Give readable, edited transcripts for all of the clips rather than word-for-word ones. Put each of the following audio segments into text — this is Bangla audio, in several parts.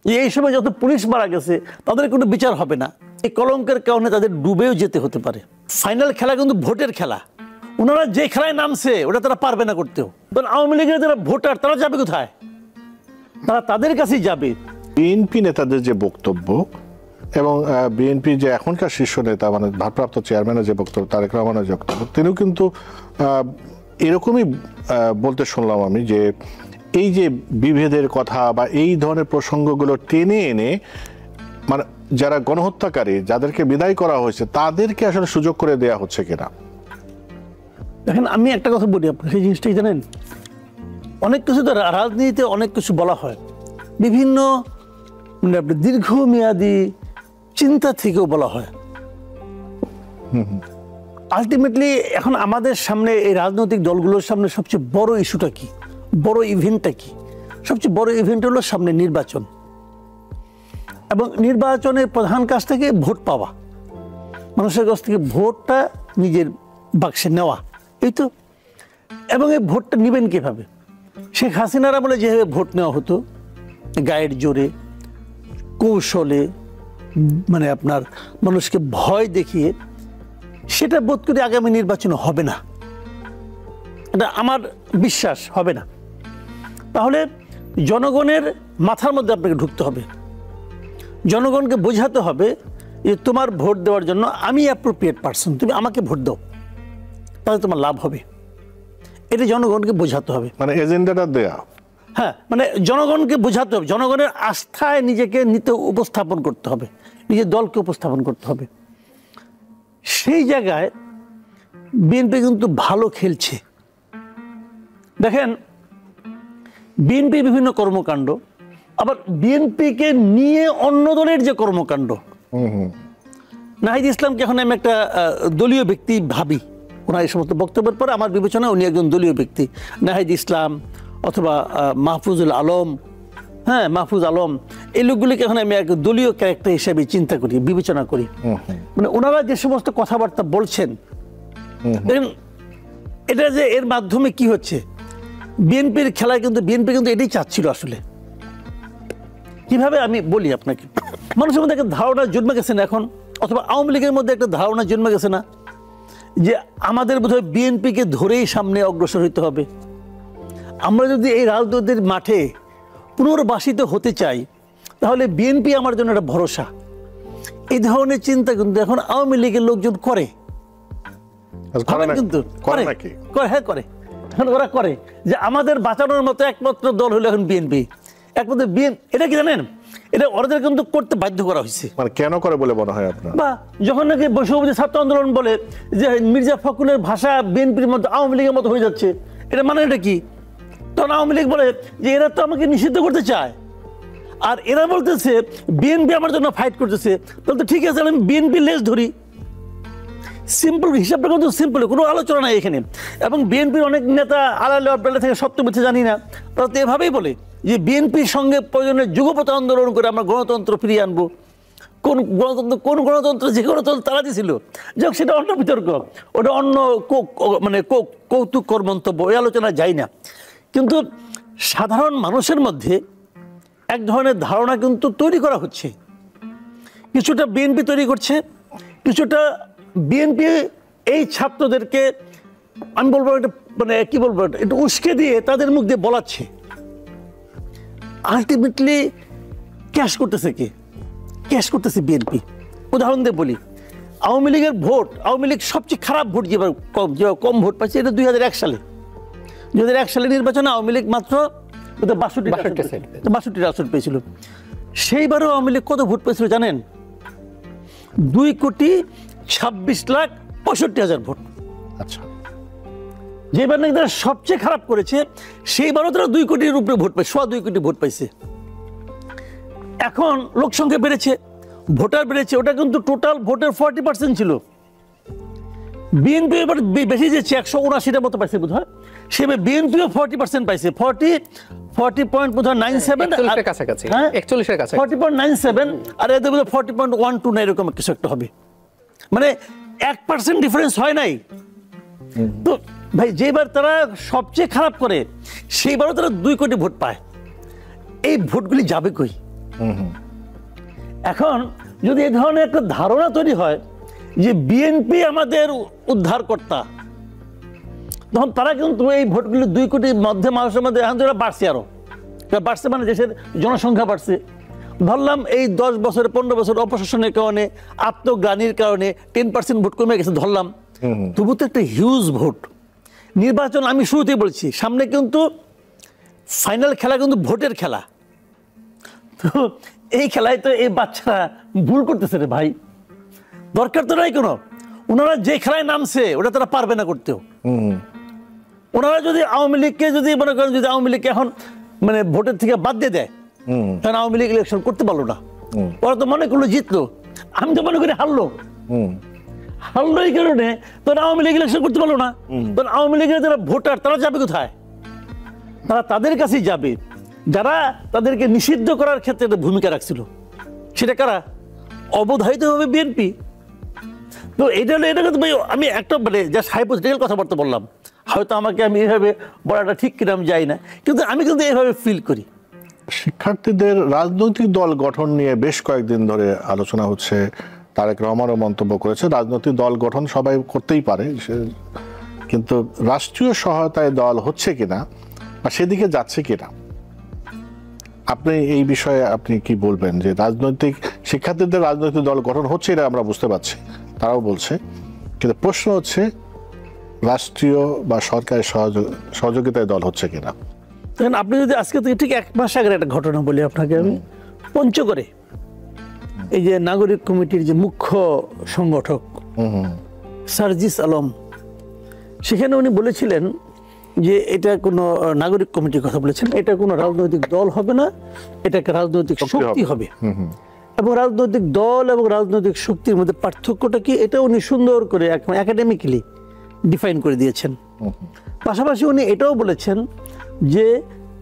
এই সময় যত পুলিশ মারা গেছে তাদের কোনো বিচার হবে না, এই কলঙ্কের কারণে তাদের ডুবেও যেতে হতে পারে। ফাইনাল খেলা কিন্তু ভোটের খেলা, ওনারা যে খেলায় নামছে ওটা তারা পারবে না করতেও। আওয়ামী লীগের যারা ভোটার তারা যাবে কোথায়? তারা তাদের কাছেই যাবে। বিএনপি নেতাদের যে বক্তব্য এবং বিএনপি যে এখনকার শীর্ষ নেতা মানে ভারপ্রাপ্ত চেয়ারম্যানের যে বক্তব্য, তারেক রহমানের যে বক্তব্য, তিনিও কিন্তু এরকমই বলতে শুনলাম আমি যে এই যে বিভেদের কথা বা এই ধরনের প্রসঙ্গগুলো টেনে এনে মানে যারা গণহত্যাকারী যাদেরকে বিদায় করা হয়েছে তাদেরকে আসলে সুযোগ করে দেয়া হচ্ছে কিনা। দেখেন আমি একটা কথা বলি আপনার, সেই জিনিসটাই জানেন, অনেক কিছু তো রাজনীতিতে অনেক কিছু বলা হয় বিভিন্ন মানে দীর্ঘমেয়াদী চিন্তা থেকেও বলা হয়। আলটিমেটলি এখন আমাদের সামনে এই রাজনৈতিক দলগুলোর সামনে সবচেয়ে বড় ইস্যুটা কি, বড় ইভেন্টটা কি? সবচেয়ে বড় ইভেন্ট হলো সামনে নির্বাচন, এবং নির্বাচনের প্রধান কাজ থেকে ভোট পাওয়া, মানুষের কাছ থেকে ভোটটা নিজের বাক্সে নেওয়া, এই তো। এবং এই ভোটটা নেবেন কিভাবে? শেখ হাসিনার আমলে যেভাবে ভোট নেওয়া হতো গায়ের জোরে, কৌশলে, মানে আপনার মানুষকে ভয় দেখিয়ে, সেটা বোধ করি আগামী নির্বাচনে হবে না, এটা আমার বিশ্বাস হবে না। তাহলে জনগণের মাথার মধ্যে আপনাকে ঢুকতে হবে, জনগণকে বোঝাতে হবে যে তোমার ভোট দেওয়ার জন্য আমি অ্যাপ্রোপ্রিয়েট পারসন, তুমি আমাকে ভোট দাও, তাহলে তোমার লাভ হবে। এটা জনগণকে বোঝাতে হবে, মানে এজেন্ডাটা দেয়া। হ্যাঁ, মানে জনগণকে বোঝাতে হবে, জনগণের আস্থায় নিজেকে নিতে উপস্থাপন করতে হবে, নিজের দলকে উপস্থাপন করতে হবে। সেই জায়গায় বিএনপি কিন্তু ভালো খেলছে। দেখেন বিএনপি বিভিন্ন কর্মকাণ্ড, আবার বিএনপিকে নিয়ে অন্য দলের যে কর্মকাণ্ড, নাহিদ ইসলামকে এখন আমি একটা দলীয় ব্যক্তি ভাবি, ওনার এই সমস্ত বক্তব্যের পরে আমার বিবেচনায় উনি একজন দলীয় ব্যক্তি। নাহিদ ইসলাম অথবা মাহফুজুল আলম, হ্যাঁ মাহফুজ আলম, এই লোকগুলিকে এখন আমি এক দলীয় ক্যারেক্টার হিসেবে চিন্তা করি, বিবেচনা করি। মানে ওনারা যে সমস্ত কথাবার্তা বলছেন, এটা যে এর মাধ্যমে কি হচ্ছে, বিএনপির খেলায় কিন্তু বিএনপি কিন্তু এটাই চাচ্ছিল আসলে। কিভাবে আমি বলি আপনাকে, মানুষের মধ্যে একটা ধারণা জন্মে গেছে না এখন, অথবা আওয়ামী লীগের মধ্যে একটা ধারণা জন্মে গেছে না যে আমাদের বোধহয় বিএনপিকে ধরেই সামনে অগ্রসর হতে হবে। আমরা যদি এই রাজনীতির মাঠে পুনর্বাসিত হতে চাই তাহলে বিএনপি আমার জন্য একটা ভরসা। এই ধরনের চিন্তা কিন্তু এখন আওয়ামী লীগের লোকজন করে, কিন্তু হ্যাঁ করে, এখন ওরা করে যে আমাদের বাঁচানোর মতো একমাত্র দল হলো এখন বিএনপি, একমাত্র বিএনপি। এটা কি জানেন, এটা ওদের কিন্তু করতে বাধ্য করা হয়েছে। মানে কেন করে বলে মনে হয় আপনার? বা যখন নাকি বৈষম্যবিরোধী ছাত্র আন্দোলন বলে যে মির্জা ফখরুলের ভাষা বিএনপির মতো আওয়ামী লীগের মতো হয়ে যাচ্ছে, এটা মানে এটা কি? তখন আওয়ামী লীগ বলে যে এরা তো আমাকে নিষিদ্ধ করতে চায়, আর এরা বলতেছে বিএনপি আমার জন্য ফাইট করতেছে, তাহলে তো ঠিক আছে আমি বিএনপি লেজ ধরি। সিম্পল হিসাবটা কিন্তু সিম্পল, কোনো আলোচনা নাই এখানে। এবং বিএনপির অনেক নেতা আড়ালে অপ্রালে থেকে সত্য মিথ্যে জানি না, তারা তো এভাবেই বলে যে বিএনপির সঙ্গে প্রয়োজনে যুগপৎ আন্দোলন করে আমরা গণতন্ত্র ফিরিয়ে আনবো। কোন গণতন্ত্র যে গণতন্ত্র তারা দিয়েছিল, যাক সেটা অন্য বিতর্ক, ওটা অন্য মানে কৌতুককর মন্তব্য, ওই আলোচনা যাই না। কিন্তু সাধারণ মানুষের মধ্যে এক ধরনের ধারণা কিন্তু তৈরি করা হচ্ছে, কিছুটা বিএনপি তৈরি করছে, কিছুটা বিএনপি এই ছাত্রদেরকে আমি বলবো একটা মানে কি বলবো একটু উস্কে দিয়ে তাদের মুখ দিয়ে বলাচ্ছে। আলটিমেটলি ক্যাশ করতেছে কে? ক্যাশ করতেছে বিএনপি। উদাহরণ দিয়ে বলি, আওয়ামী লীগের ভোট, আওয়ামী লীগ সবচেয়ে খারাপ ভোট যেবার কম ভোট পাইছে এটা 2001 সালে। 2001 সালে নির্বাচনে আওয়ামী লীগ মাত্র 62টি আসন পেয়েছিল। সেইবারও আওয়ামী লীগ কত ভোট পেয়েছিল জানেন? 2,26,65,000 ভোট। আচ্ছা, যেবার নাকি তারা সবচেয়ে খারাপ করেছে সেইবারও তারা 2 কোটির উপরে ভোট পাইছে, 2.25 কোটি ভোট পাইছে। এখন লোক সংখ্যা বেড়েছে, ভোটার বেড়েছে, ওটা কিন্তু টোটাল ভোটের 40% ছিল। বিএনপি এবার বেশি যেছে, 179টার মতো পাইছে বোধ হয়, সেভাবে বিএনপিও 40% পাইছে, 40.97 কাছাকাছি, 41-এর কাছে 40.97, আর এদের মধ্যে 40.12 না এরকম কিছু একটা হবে। মানে 1% ডিফারেন্স হয় নাই। তো ভাই যেবার তারা সবচেয়ে খারাপ করে সেইবারও তারা 2 কোটি ভোট পায়। এই ভোটগুলি যাবে কই? এখন যদি এই ধরনের একটা ধারণা তৈরি হয় যে বিএনপি আমাদের উদ্ধারকর্তা, তখন তারা কিন্তু এই ভোটগুলি 2 কোটির মধ্যে মানুষের মধ্যে এখন তো বাড়ছে, আরো বাড়ছে, মানে দেশের জনসংখ্যা বাড়ছে। ধরলাম এই 10 বছর 15 বছর অপশাসনের কারণে, আত্মগ্লানির কারণে 10% ভোট কমে গেছে ধরলাম, তবু তো একটা হিউজ ভোট। নির্বাচন আমি শুরুতেই বলছি, সামনে কিন্তু ফাইনাল খেলা কিন্তু ভোটের খেলা। তো এই খেলায় তো এই বাচ্চারা ভুল করতেছে রে ভাই, দরকার তো নাই কোনো। ওনারা যে খেলায় নামছে ওটা তারা পারবে না করতেও। ওনারা যদি আওয়ামী লীগকে যদি মনে করেন, যদি আওয়ামী লীগকে এখন মানে ভোটের থেকে বাদ দিয়ে দেয়, কারণ আওয়ামী লীগ ইলেকশন করতে পারলো না, ওরা তো মনে করলো জিতলো, আমি তো মনে করি হারলো। এই কারণে তোর আওয়ামী লীগ ইলেকশন করতে পারলো না, তোর আওয়ামী লীগের যারা ভোটার তারা যাবে কোথায়? তারা তাদের কাছেই যাবে যারা তাদেরকে নিষিদ্ধ করার ক্ষেত্রে ভূমিকা রাখছিল। সেটা কারা? অবধারিতভাবে বিএনপি। তো এটা কিন্তু আমি একটা মানে জাস্ট হাইপোথেটিক্যাল কথাবার্তা বললাম, হয়তো আমাকে আমি এইভাবে বলাটা ঠিক কিনা আমি যাই না, কিন্তু আমি কিন্তু এইভাবে ফিল করি। শিক্ষার্থীদের রাজনৈতিক দল গঠন নিয়ে বেশ কয়েকদিন ধরে আলোচনা হচ্ছে। তারেক রহমানও মন্তব্য করেছে, রাজনৈতিক দল গঠন সবাই করতেই পারে, কিন্তু রাষ্ট্রীয় সহায়তায় দল হচ্ছে কিনা বা সেদিকে যাচ্ছে কিনা, আপনি এই বিষয়ে আপনি কি বলবেন? যে রাজনৈতিক শিক্ষার্থীদের রাজনৈতিক দল গঠন হচ্ছে এটা আমরা বুঝতে পারছি, তারাও বলছে, কিন্তু প্রশ্ন হচ্ছে রাষ্ট্রীয় বা সরকারের সহযোগিতায় দল হচ্ছে কিনা। আপনি যদি আজকে থেকে ঠিক 1 মাস আগের একটা ঘটনা বলি আপনাকে, আমি পঞ্চগড়ে এই যে নাগরিক কমিটির যে মুখ্য সংগঠক সার্জিস আলম, সেখানে উনি বলেছিলেন যে এটা কোনো নাগরিক কমিটির কথা বলেছেন, এটা কোনো রাজনৈতিক দল হবে না, এটা একটা রাজনৈতিক শক্তি হবে। এবং রাজনৈতিক দল এবং রাজনৈতিক শক্তির মধ্যে পার্থক্যটা কি, এটা উনি সুন্দর করে একাডেমিক্যালি ডিফাইন করে দিয়েছেন। পাশাপাশি উনি এটাও বলেছেন যে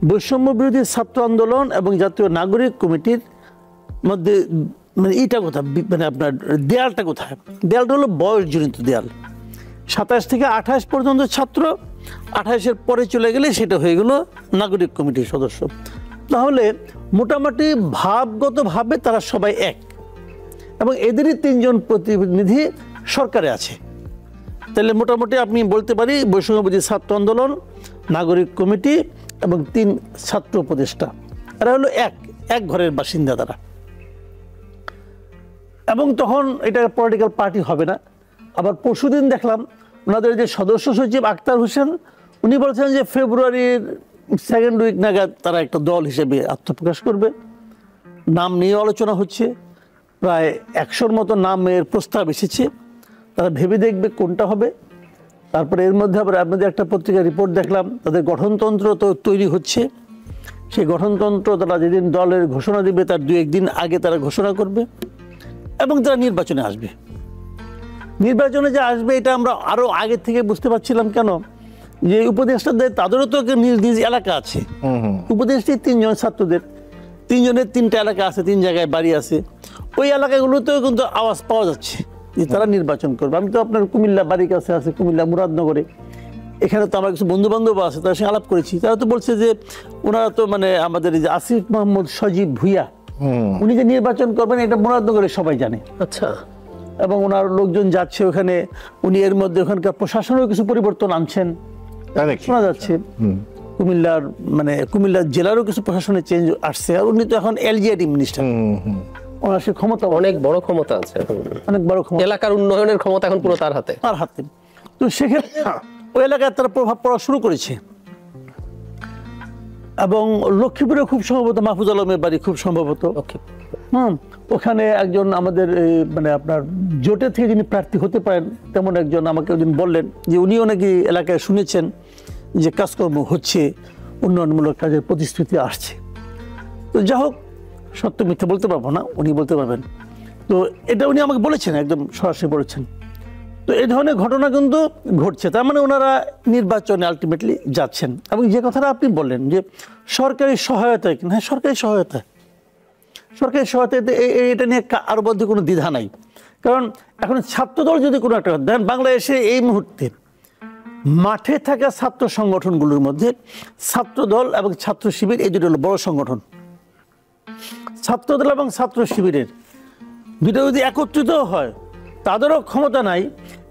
বৈষম্য বিরোধী ছাত্র আন্দোলন এবং জাতীয় নাগরিক কমিটির মধ্যে মানে এইটা কোথায়, মানে আপনার দেয়ালটা কোথায়? দেয়ালটা হলো বয়সজনিত দেয়াল। 27 থেকে 28 পর্যন্ত ছাত্র, 28-এর পরে চলে গেলে সেটা হয়ে গেল নাগরিক কমিটির সদস্য। তাহলে মোটামুটি ভাবগতভাবে তারা সবাই এক, এবং এদেরই 3 জন প্রতিনিধি সরকারে আছে। তাহলে মোটামুটি আপনি বলতে পারি বৈষম্য বিরোধী ছাত্র আন্দোলন, নাগরিক কমিটি এবং 3 ছাত্র উপদেষ্টা, এরা হলো এক ঘরের বাসিন্দা তারা। এবং তখন এটা পলিটিক্যাল পার্টি হবে না। আবার পরশুদিন দেখলাম ওনাদের যে সদস্য সচিব আক্তার হোসেন, উনি বলছেন যে ফেব্রুয়ারির 2nd উইক নাগাদ তারা একটা দল হিসেবে আত্মপ্রকাশ করবে। নাম নিয়ে আলোচনা হচ্ছে, প্রায় 100-র মতো নামের প্রস্তাব এসেছে, তারা ভেবে দেখবে কোনটা হবে। তারপরে এর মধ্যে আবার আপনাদের একটা পত্রিকা রিপোর্ট দেখলাম, তাদের গঠনতন্ত্র তো তৈরি হচ্ছে। সেই গঠনতন্ত্র তারা যেদিন দলের ঘোষণা দিবে তার 2-1 দিন আগে তারা ঘোষণা করবে, এবং তারা নির্বাচনে আসবে। নির্বাচনে যে আসবে এটা আমরা আরো আগে থেকে বুঝতে পারছিলাম। কেন? যে উপদেষ্টাদের তাদেরও তো নিজ নিজ এলাকা আছে। উপদেষ্টা 3 জন ছাত্রদের, 3 জনের 3টা এলাকা আছে, 3 জায়গায় বাড়ি আছে। ওই এলাকাগুলোতেও কিন্তু আওয়াজ পাওয়া যাচ্ছে যে তারা নির্বাচন করবে। আমি তো আপনার কুমিল্লা বাড়ির কাছে আছে, কুমিল্লা মুরাদনগরে, এখানে তো আমার কিছু বন্ধু বান্ধব আছে, তার সঙ্গে আলাপ করেছি। তারা তো বলছে যে ওনারা তো মানে আমাদের এই যে আসিফ মোহাম্মদ সজীব ভুইয়া, উনি যে নির্বাচন করবেন এটা মুরাদনগরে সবাই জানে। আচ্ছা। এবং ওনার লোকজন যাচ্ছে ওখানে, উনি এর মধ্যে ওখানকার প্রশাসনেও কিছু পরিবর্তন আনছেন শোনা যাচ্ছে। কুমিল্লা জেলারও কিছু প্রশাসনের চেঞ্জ আসছে। আর উনি তো এখন এলজিআইডি মিনিস্টার, ওনার সে ক্ষমতা, অনেক বড় ক্ষমতা আছে, অনেক বড় ক্ষমতা, এলাকার উন্নয়নের ক্ষমতা এখন পুরো তার হাতে। তো সেক্ষেত্রে ওই এলাকায় তারা প্রভাব পড়া শুরু করেছে। এবং লক্ষ্মীপুরে খুব সম্ভবত মাহফুজ আলমের বাড়ি, খুব সম্ভবত ওখানে একজন আমাদের মানে আপনার জোটের থেকে যিনি প্রার্থী হতে পারেন তেমন একজন আমাকে ওদিন বললেন যে উনিও নাকি এলাকায় শুনেছেন যে কাজকর্ম হচ্ছে, উন্নয়নমূলক কাজের প্রতিশ্রুতি আসছে। তো যা হোক, সত্য মিথ্যা বলতে পারবো না, উনি বলতে পারবেন। তো এটা উনি আমাকে বলেছেন, একদম সরাসরি বলেছেন। তো এই ধরনের ঘটনা কিন্তু ঘটছে, তার মানে ওনারা নির্বাচনে আলটিমেটলি যাচ্ছেন। এবং যে কথাটা আপনি বললেন যে সরকারি সহায়তা, হ্যাঁ সরকারি সহায়তা, এটা নিয়ে আর মধ্যে কোনো দ্বিধা নাই। কারণ এখন ছাত্রদল যদি কোনো একটা দেন, বাংলাদেশে এই মুহূর্তে মাঠে থাকা ছাত্র সংগঠনগুলোর মধ্যে ছাত্রদল এবং ছাত্র শিবির এই দুটো হলো বড় সংগঠন। ছাত্রদল এবং ছাত্র শিবিরের দুটো যদি একত্রিত হয়, তাদেরও ক্ষমতা নাই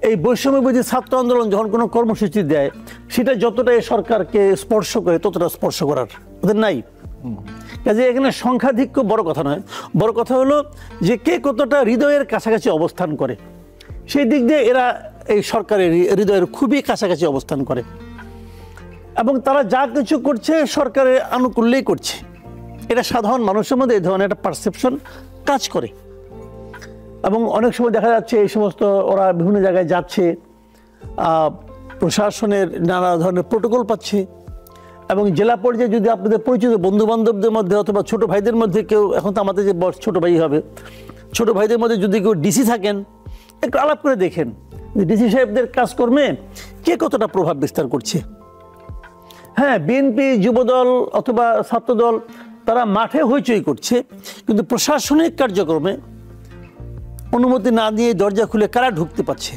এই বৈষম্যবিরোধী ছাত্র আন্দোলন যখন কোনো কর্মসূচি দেয় সেটা যতটা এই সরকারকে স্পর্শ করে ততটা স্পর্শ করার ওদের নাই। কাজে এখানে সংখ্যাধিক্য বড় কথা নয়, বড় কথা হলো যে কে কতটা হৃদয়ের কাছাকাছি অবস্থান করে। সেই দিক দিয়ে এরা এই সরকারের হৃদয়ের খুবই কাছাকাছি অবস্থান করে এবং তারা যা কিছু করছে সরকারের আনুকূল্যেই করছে। এটা সাধারণ মানুষের মধ্যে এই ধরনের একটা পারসেপশন কাজ করে এবং অনেক সময় দেখা যাচ্ছে এই সমস্ত ওরা বিভিন্ন জায়গায় যাচ্ছে, প্রশাসনের নানা ধরনের প্রোটোকল পাচ্ছে এবং জেলা পর্যায়ে যদি আপনাদের পরিচিত বন্ধু বান্ধবদের মধ্যে অথবা ছোট ভাইদের মধ্যে কেউ, এখন তো আমাদের যে ছোট ভাই হবে, ছোট ভাইদের মধ্যে যদি কেউ ডিসি থাকেন একটু আলাপ করে দেখেন যে ডিসি সাহেবদের কাজকর্মে কে কতটা প্রভাব বিস্তার করছে। হ্যাঁ, বিএনপি, যুবদল অথবা ছাত্রদল তারা মাঠে হইচই করছে, কিন্তু প্রশাসনিক কার্যক্রমে অনুমতি না দিয়ে দরজা খুলে কারা ঢুকতে পারছে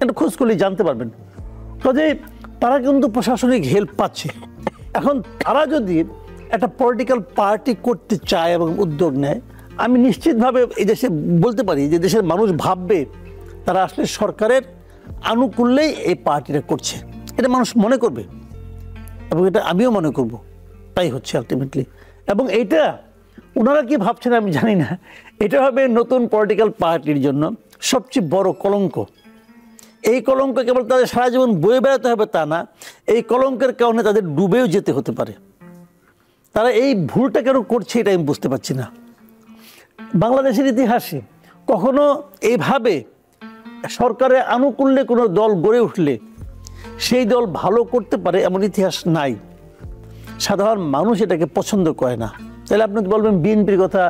এটা খোঁজ করলে জানতে পারবেন। কাজে তারা কিন্তু প্রশাসনিক হেল্প পাচ্ছে। এখন তারা যদি একটা পলিটিক্যাল পার্টি করতে চায় এবং উদ্যোগ নেয়, আমি নিশ্চিতভাবে এই দেশে বলতে পারি যে দেশের মানুষ ভাববে তারা আসলে সরকারের আনুকূল্যেই এই পার্টিটা করছে, এটা মানুষ মনে করবে এবং এটা আমিও মনে করব। তাই হচ্ছে আলটিমেটলি। এবং এইটা ওনারা কি ভাবছেন আমি জানি না, এটা হবে নতুন পলিটিক্যাল পার্টির জন্য সবচেয়ে বড় কলঙ্ক। এই কলঙ্ক কেবল তাদের সারা জীবন বয়ে বেড়াতে হবে তা না, এই কলঙ্কের কারণে তাদের ডুবেও যেতে হতে পারে। তারা এই ভুলটা কেন করছে এটা আমি বুঝতে পারছি না। বাংলাদেশের ইতিহাসে কখনো এইভাবে সরকারের আনুকূল্যে কোনো দল গড়ে উঠলে সেই দল ভালো করতে পারে এমন ইতিহাস নাই। সাধারণ মানুষ এটাকে পছন্দ করে না। তাহলে আপনি বলবেন বিএনপির কথা,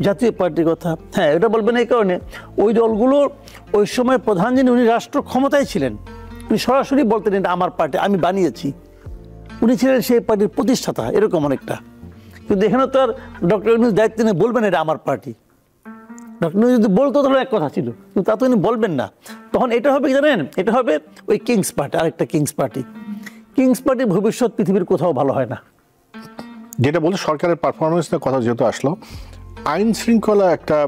জাতীয় পার্টির কথা, হ্যাঁ এটা বলবেন এই কারণে ওই দলগুলোর ওই সময় প্রধান যিনি উনি রাষ্ট্র ক্ষমতায় ছিলেন, উনি সরাসরি বলতেন এটা আমার পার্টি, আমি বানিয়েছি। উনি ছিলেন সেই পার্টির প্রতিষ্ঠাতা, এরকম অনেকটা। কিন্তু এখানে তো আর ডক্টর ইউনূস দায়িত্ব নিয়ে বলবেন এটা আমার পার্টি। ডক্টর ইউনূস যদি বলতো তাহলে এক কথা ছিল, কিন্তু তা তো উনি বলবেন না। তখন এটা হবে কি জানেন, এটা হবে ওই কিংস পার্টি, আরেকটা কিংস পার্টি। কিংস পার্টির ভবিষ্যৎ পৃথিবীর কোথাও ভালো হয় না। যেটা বলতে সরকারের পারফরমেন্সের কথা যেহেতু আসলো, আইন শৃঙ্খলা একটা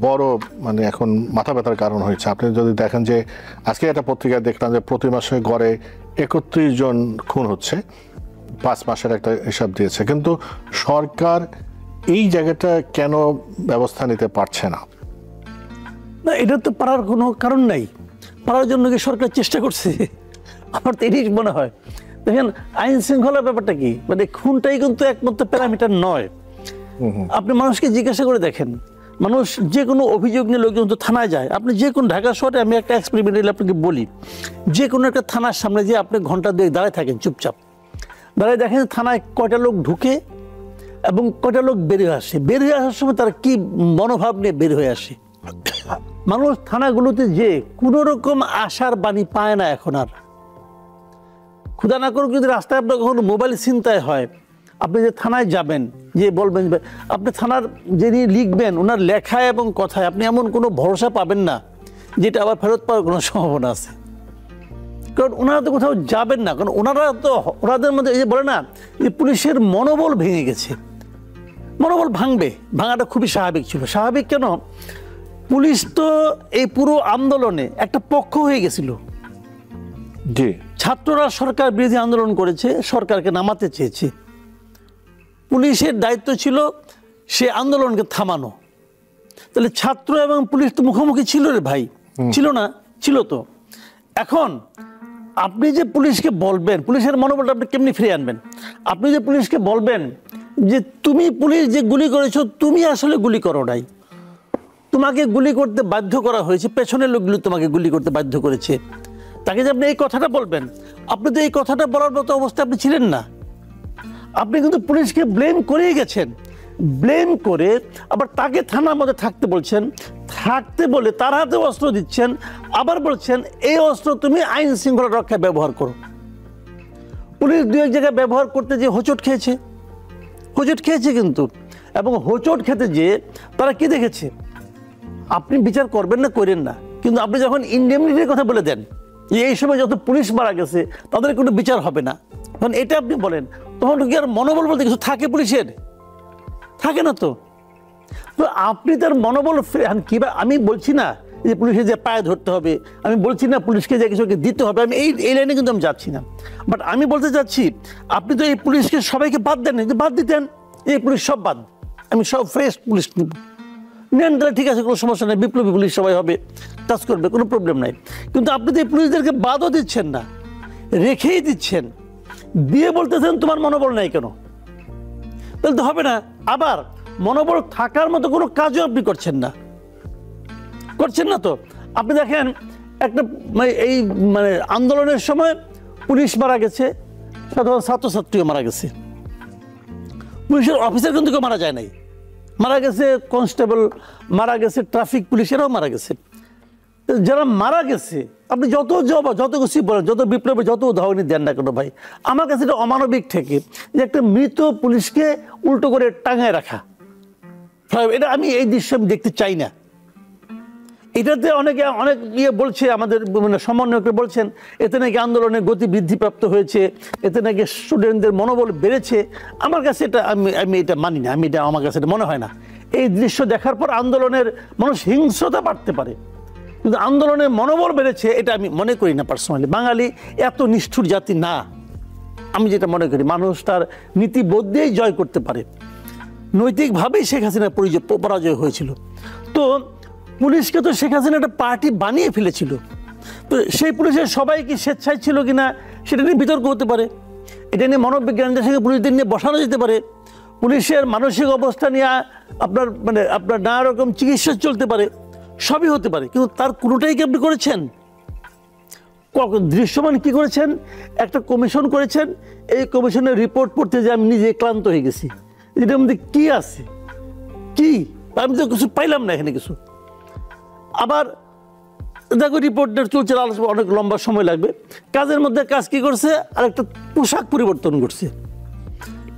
বড় মানে এখন মাথা ব্যথার কারণ হয়েছে। আপনি যদি দেখেন যে আজকে একটা পত্রিকায় দেখলাম যে প্রতি মাসে গড়ে 31 জন খুন হচ্ছে, 5 মাসের একটা হিসাব দিয়েছে, কিন্তু সরকার এই জায়গাটা কেন ব্যবস্থা নিতে পারছে না? না, এটা তো পারার কোনো কারণ নাই। পারার জন্য কি সরকার চেষ্টা করছে? আমার তো এটাই মনে হয়। দেখেন আইন শৃঙ্খলার ব্যাপারটা কি, মানে খুনটাই কিন্তু একমাত্র প্যারামিটার নয়। আপনি মানুষকে জিজ্ঞাসা করে দেখেন, মানুষ যে কোনো অভিযোগ নিয়ে লোকজন তো থানায় যায়। আপনি যে কোনো ঢাকা শহরে, আমি একটা এক্সপেরিমেন্ট আপনাকে বলি, যে কোনো একটা থানার সামনে যে আপনি ঘন্টা 2 দাঁড়ায় থাকেন চুপচাপ, দাঁড়ায় দেখেন থানায় কয়টা লোক ঢুকে এবং কয়টা লোক বের হয়ে আসে। বের হয়ে আসার সময় তারা কি মনোভাব নিয়ে বের হয়ে আসে। মানুষ থানাগুলোতে যে কোনো রকম আশার বাণী পায় না এখন আর। ক্ষুধা না করুক, যদি রাস্তায় আপনার কখনো মোবাইল ছিনতাই হয়, আপনি যে থানায় যাবেন, যে বলবেন, আপনি থানার যিনি লিখবেন ওনার লেখায় এবং কথায় আপনি এমন কোনো ভরসা পাবেন না যেটা আবার ফেরত পাওয়ার কোনো সম্ভাবনা আছে। কারণ ওনারা তো কোথাও যাবেন না, কারণ ওনারা তো, ওনাদের মধ্যে এই যে বলে না যে পুলিশের মনোবল ভেঙে গেছে। মনোবল ভাঙবে, ভাঙাটা খুবই স্বাভাবিক ছিল। স্বাভাবিক কেন, পুলিশ তো এই পুরো আন্দোলনে একটা পক্ষ হয়ে গেছিল। জি, ছাত্ররা সরকার বিরোধী আন্দোলন করেছে, সরকারকে নামাতে চেয়েছে। পুলিশের দায়িত্ব ছিল সে আন্দোলনকে থামানো। তাহলে ছাত্র এবং পুলিশ তো মুখোমুখি ছিল রে ভাই, ছিল না? ছিল তো। এখন আপনি যে পুলিশকে বলবেন, পুলিশের মনোবলটা আপনি কেমনি ফিরিয়ে আনবেন? আপনি যে পুলিশকে বলবেন যে তুমি পুলিশ যে গুলি করেছো তুমি আসলে গুলি করো নাই, তোমাকে গুলি করতে বাধ্য করা হয়েছে, পেছনের লোকগুলো তোমাকে গুলি করতে বাধ্য করেছে, তাকে যে আপনি এই কথাটা বলবেন, আপনি তো এই কথাটা বলার মতো অবস্থায় আপনি ছিলেন না। আপনি কিন্তু পুলিশকে ব্লেম করেই গেছেন। ব্লেম করে আবার তাকে থানার মধ্যে থাকতে বলছেন, থাকতে বলে তার হাতে অস্ত্র দিচ্ছেন, আবার বলছেন এই অস্ত্র তুমি আইন শৃঙ্খলা রক্ষায় ব্যবহার করো। পুলিশ 2-1 জায়গায় ব্যবহার করতে যে হোঁচট খেয়েছে, হোঁচট খেয়েছে কিন্তু। এবং হোঁচট খেতে যে তারা কি দেখেছে, আপনি বিচার করবেন না করেন না, কিন্তু আপনি যখন ইনডেমনিটির কথা বলে দেন যে এই সময় যত পুলিশ মারা গেছে তাদের কোনো বিচার হবে না, তখন এটা আপনি বলেন, তখন কি আর মনোবল বলতে কিছু থাকে পুলিশের? থাকে না তো। তো আপনি তার মনোবল কিবা, আমি বলছি না যে পুলিশকে যে পায়ে ধরতে হবে, আমি বলছি না পুলিশকে যে কিছুকে দিতে হবে, আমি এই লাইনে কিন্তু আমি যাচ্ছি না। বাট আমি বলতে চাচ্ছি, আপনি তো এই পুলিশকে সবাইকে বাদ দেন, বাদ দিতেন, এই পুলিশ সব বাদ, আমি সব ফ্রেশ পুলিশ নেব, নেন তাহলে ঠিক আছে, কোনো সমস্যা নেই, বিপ্লবী পুলিশ সবাই হবে, কাজ করবে, কোনো প্রবলেম নাই। কিন্তু আপনি তো এই পুলিশদেরকে বাদও দিচ্ছেন না, রেখেই দিচ্ছেন, দিয়ে বলতেছেন তোমার মনোবল নাই কেন, তাহলে তো হবে না। আবার মনোবল থাকার মতো কোনো কাজও আপনি করছেন না তো। আপনি দেখেন একটা এই আন্দোলনের সময় পুলিশ মারা গেছে, সাধারণ ছাত্রছাত্রীও মারা গেছে, পুলিশের অফিসার কিন্তু কেউ মারা যায় নাই, মারা গেছে কনস্টেবল, মারা গেছে ট্রাফিক পুলিশেরাও মারা গেছে। যারা মারা গেছে আপনি যত কিছু বলেন, যত বিপ্লবের যত উদাহরণই দেন না কেন ভাই, আমার কাছে এটা অমানবিক থেকে যে একটা মৃত পুলিশকে উল্টো করে টাঙায় রাখা, এটা আমি এই দৃশ্য আমি দেখতে চাই না। এটাতে অনেক বলছে, আমাদের সমন্বয়করা বলছেন এতে নাকি আন্দোলনের গতি বৃদ্ধিপ্রাপ্ত হয়েছে, এতে নাকি স্টুডেন্টদের মনোবল বেড়েছে। আমার কাছে এটা আমি এটা মানি না, আমার কাছে এটা মনে হয় না। এই দৃশ্য দেখার পর আন্দোলনের মানুষ হিংস্রতা বাড়তে পারে, কিন্তু আন্দোলনের মনোবল বেড়েছে এটা আমি মনে করি না পার্সোনালি। বাঙালি এত নিষ্ঠুর জাতি না, আমি যেটা মনে করি মানুষ তার নীতিবোধ দিয়েই জয় করতে পারে। নৈতিকভাবেই শেখ হাসিনা পরাজয় হয়েছিল। তো পুলিশকে তো শেখ হাসিনা একটা পার্টি বানিয়ে ফেলেছিল। তো সেই পুলিশের সবাই কি স্বেচ্ছায় ছিল কিনা সেটা নিয়ে বিতর্ক হতে পারে, এটা নিয়ে মনোবিজ্ঞানীদের সঙ্গে পুলিশদের নিয়ে বসানো যেতে পারে, পুলিশের মানসিক অবস্থা নিয়ে আপনার নানা রকম চিকিৎসা চলতে পারে, সবই হতে পারে। কিন্তু তার কোনোটাই কি আপনি করেছেন? দৃশ্যমান কি করেছেন? একটা কমিশন করেছেন, এই কমিশনের রিপোর্ট পড়তে যে আমি নিজে ক্লান্ত হয়ে গেছি, এটার মধ্যে কি আছে, কি আমি তো কিছু পাইলাম না এখানে কিছু। আবার দেখো রিপোর্টের চলছে, আলোচনা অনেক লম্বা সময় লাগবে। কাজের মধ্যে কাজ কি করছে, আর একটা পোশাক পরিবর্তন করছে।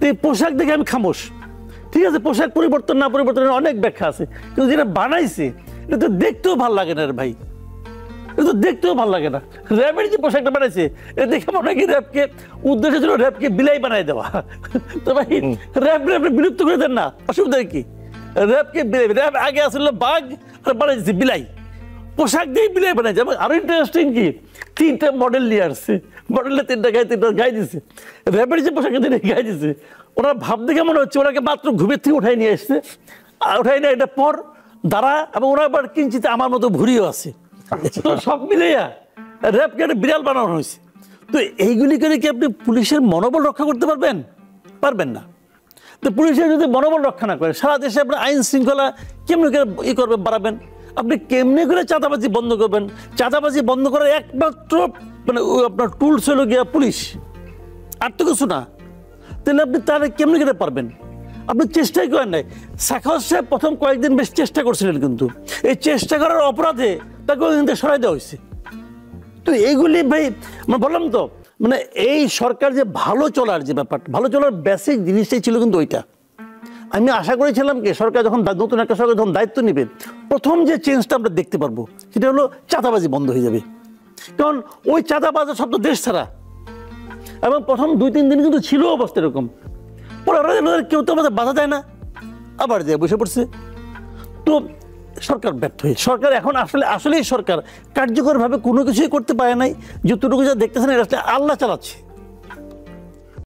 এই পোশাক দেখে আমি খামোশ। ঠিক আছে, পোশাক পরিবর্তন না পরিবর্তনের অনেক ব্যাখ্যা আছে, কিন্তু যেটা বানাইছে এটা তো দেখতেও ভালো লাগে না রে ভাই, এটা তো দেখতেও ভালো লাগে না। র্যাবের যে পোশাকটা বানাইছে এটা দেখে মনে হয় কি র্যাবকে উদ্দেশ্য ছিল র্যাবকে বিলাই বানাই দেওয়া। তো ভাই র্যাব বিলুপ্ত করে দেন না, অসুবিধা কি? র্যাবকে র্যাব আগে আসলে বাঘ আর বানাইছে বিলাই, পোশাক দিয়ে বিলাই বানাইছে। এবং আরো ইন্টারেস্টিং কি, 3টা মডেল নিয়ে আসছে, মডেলটা 3টা গায়ে দিচ্ছে, র্যাবের যে পোশাক গায়ে দিচ্ছে। ওরা ভাবতে কেমন হচ্ছে, ওনাকে মাত্র ঘুমের থেকে উঠাই নিয়ে আসছে, আর উঠাই নিয়ে এটা পর দাঁড়া, এবং ওরা আবার কিঞ্চিত আমার মতো ভুরিও আছে। তো সব মিলিয়া র্যাবকে একটা বিড়াল বানানো হয়েছে। তো এইগুলি করে কি আপনি পুলিশের মনোবল রক্ষা করতে পারবেন না। তো পুলিশের যদি মনোবল রক্ষা না করে, সারা দেশে আপনার আইন শৃঙ্খলা কেমনি করে বাড়াবেন? আপনি কেমনি করে চাঁদাবাজি বন্ধ করবেন? চাঁদাবাজি বন্ধ করার একমাত্র আপনার টুলস হলো গিয়া পুলিশ, আর তো কিছু না। তাহলে আপনি তাহলে কেমনি করে পারবেন? আপনি চেষ্টাই করেন নাই। সাখাওয়াত সাহেব প্রথম কয়েকদিন বেশ চেষ্টা করছিলেন, কিন্তু এই চেষ্টা করার অপরাধে তাকে ওইখান থেকে সরাই দেওয়া হয়েছে। তো এইগুলি ভাই বললাম তো, এই সরকার যে ভালো চলার যে ব্যাপারটা, ভালো চলার বেসিক জিনিসটাই ছিল কিন্তু ওইটা। আমি আশা করেছিলাম কি সরকার যখন নতুন একটা সরকার যখন দায়িত্ব নেবে, প্রথম যে চেঞ্জটা আমরা দেখতে পারবো সেটা হলো চাঁদাবাজি বন্ধ হয়ে যাবে। কারণ ওই চাঁদাবাজের শব্দ দেশ ছাড়া, এবং প্রথম 2-3 দিন কিন্তু ছিল অবস্থা এরকম। পরে কেউ তো আমাদের বাধা দেয় না, আবার যায় বসে পড়ছে। তো সরকার ব্যর্থ হয়ে, সরকার এখন আসলেই সরকার কার্যকরভাবে কোনো কিছুই করতে পারে নাই। যতটুকু যা দেখতেছেন এটা আসলে আল্লাহ চালাচ্ছে।